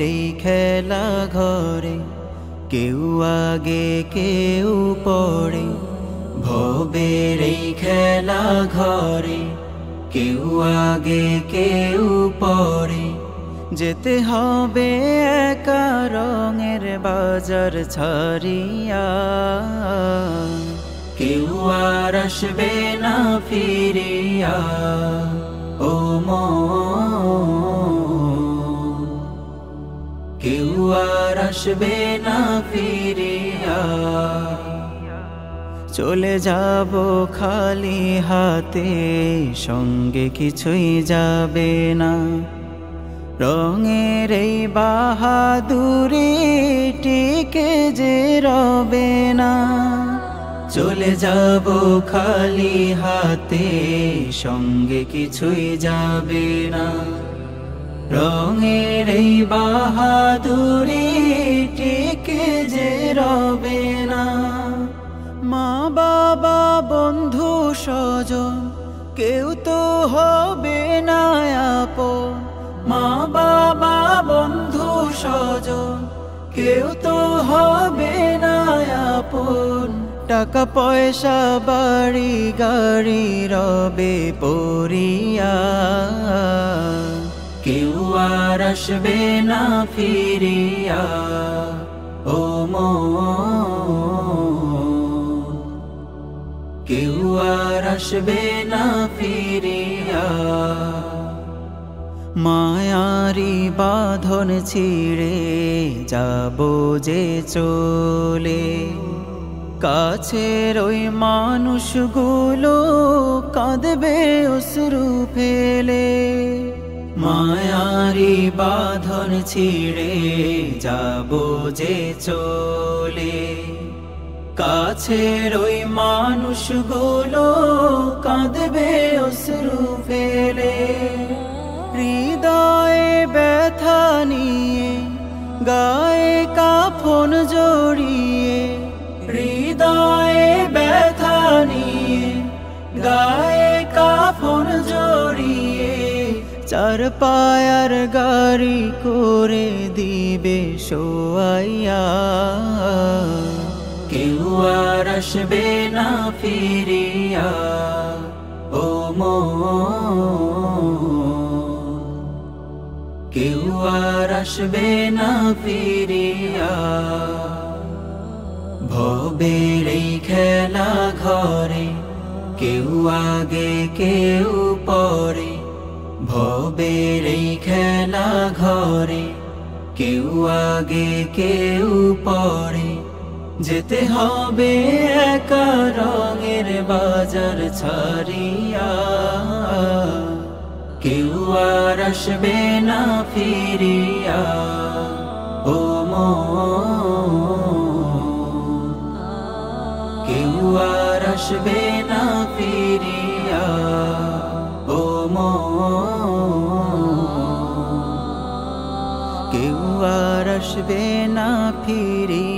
এই খেলা ঘরে কেউ আগে কেউ পরে, ভবের এই খেলা ঘরে কেউ আগে কেউ পরে। যেতে হবে একা রঙের বাজার ছাড়িয়া, কেউ আর আসবে না ফিরিয়া। ও মন, কেউ আর আসবে না ফিরিয়া। চলে যাব খালি হাতে, সঙ্গে কিছুই যাবে না। রঙের এই বাহাদুরি টিকে যে রবে না। চলে যাব খালি হাতে, সঙ্গে কিছুই যাবে না। রঙের এই বাহাদুরি টিকে যে রবে না। মা বাবা বন্ধু স্বজন কেউ তো হবে না আপন। মা বাবা বন্ধু স্বজন কেউ তো হবে না আপন। টাকা পয়সা বাড়ি গাড়ি রবে পড়িয়া, কেউ আর আসবে না ফিরিয়া। ও মন, কেউ আর আসবে না ফিরিয়া। মায়ারি বাঁধন ছিঁড়ে যাব যে চলে, কাছের ওই মানুষগুলো কাঁদবে অশ্রু ফেলে। মায়ারি বাঁধন ছিঁড়ে যাব যে চলে, কাছের ওই মানুষগুলো কাঁদবে অশ্রু ফেলে। হৃদয়ে ব্যথা নিয়ে গায়ে কাফন জড়িয়ে, হৃদয়ে ব্যথা নিয়ে গায়ে কাফন জড়িয়ে, চার পায়ার গাড়ি করে দিবে শোয়াইয়া। কেউ আর আসবে না ফিরিয়া। ও মন, কেউ আর আসবে না ফিরিয়া। ভবের এই খেলা ঘরে কেউ আগে কেউ পরে, ভবের এই খেলা ঘরে কেউ আগে কেউ পরে। যেতে হবে একা রঙের বাজার ছাড়িয়া, কেউ আর আসবে না ফিরিয়া। ও মন, কেউ আর আসবে না ফিরিয়া। ও মন, কেউ আর আসবে না ফিরিয়া।